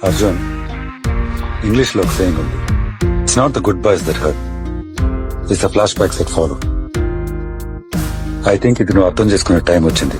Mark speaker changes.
Speaker 1: Arjun, English లో ఒక saying ఉంది, it's not the good boys that hurt, it's the flash backs that follow. I think ఇది నువ్వు అర్థం చేసుకునే టైం వచ్చింది.